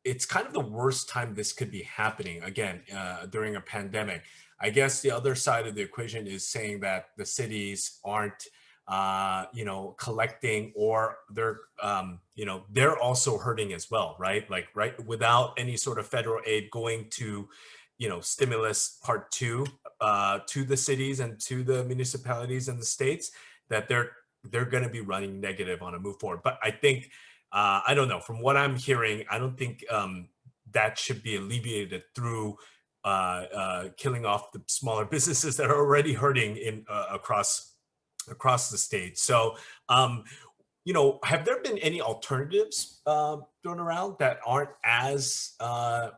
it's kind of the worst time this could be happening again, during a pandemic. I guess the other side of the equation is saying that the cities aren't, collecting, or they're also hurting as well, right? Like, right, without any sort of federal aid going to, stimulus part two, to the cities and to the municipalities and the states, that they're going to be running negative on a move forward. But I think, I don't know, from what I'm hearing, I don't think that should be alleviated through killing off the smaller businesses that are already hurting in across the state. So, have there been any alternatives thrown around that aren't as hard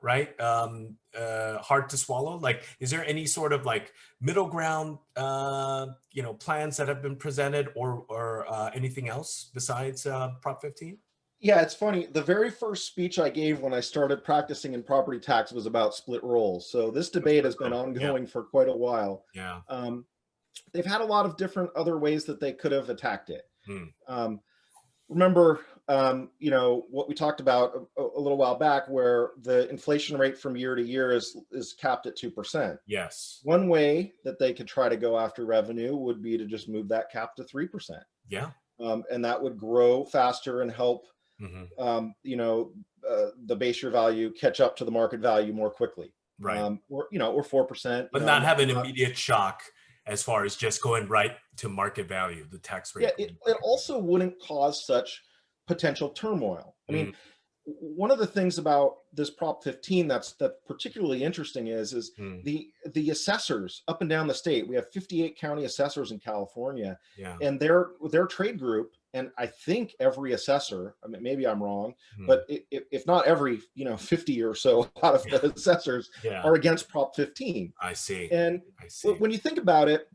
to swallow? Like, is there any sort of like middle ground, plans that have been presented, or anything else besides Prop 15? Yeah, it's funny. The very first speech I gave when I started practicing in property tax was about split rolls. So this debate has been Yeah, ongoing for quite a while. yeah. Um, they've had a lot of different other ways that they could have attacked it. Hmm. Um, remember, what we talked about a little while back, where the inflation rate from year to year is capped at 2%. Yes. One way that they could try to go after revenue would be to just move that cap to 3%. Yeah. And that would grow faster and help Hmm. the base year value catch up to the market value more quickly. Right. Or 4%. But not have an immediate shock as far as just going right to market value, the tax Yeah, rate. it also wouldn't cause such potential turmoil. I Mm, mean, one of the things about this Prop 15 that's particularly interesting is mm, the assessors up and down the state. We have 58 county assessors in California, yeah. and their trade group, and I think every assessor, I mean, maybe I'm wrong, Mm, but if not every 50 or so out of yeah. the assessors Yeah. are against Prop 15. I see. And I see. when you think about it,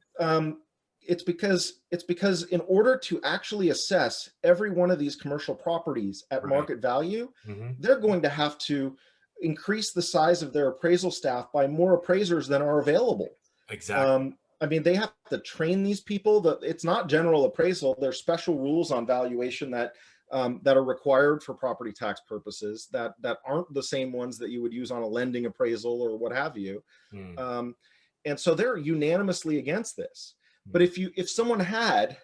it's because in order to actually assess every one of these commercial properties at Right. market value, Hmm. they're going to have to increase the size of their appraisal staff by more appraisers than are available. Exactly. I mean, they have to train these people. That it's not general appraisal. There's special rules on valuation that are required for property tax purposes that aren't the same ones that you would use on a lending appraisal or what have you. Mm, Um, and so they're unanimously against this. But mm, if someone had,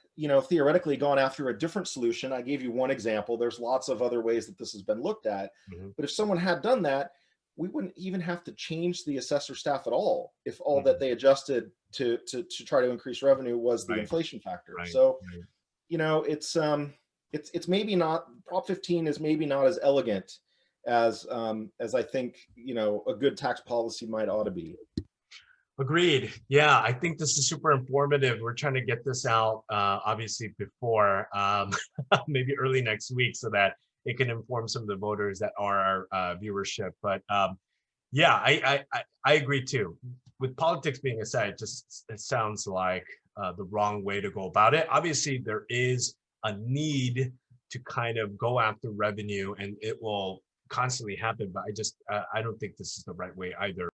theoretically gone after a different solution, I gave you one example. There's lots of other ways that this has been looked at. mhm, But if someone had done that, we wouldn't even have to change the assessor staff at all if all that mhm. they adjusted to try to increase revenue was the Right. inflation factor. Right. So, Right. it's maybe not, Prop 15 is maybe not as elegant as I think, a good tax policy might ought to be. Agreed. Yeah, I think this is super informative. We're trying to get this out, obviously before, maybe early next week, so that it can inform some of the voters that are our viewership. But yeah, I agree too. With politics being aside, it sounds like the wrong way to go about it. Obviously, there is a need to kind of go after revenue, and it will constantly happen. But I don't think this is the right way either.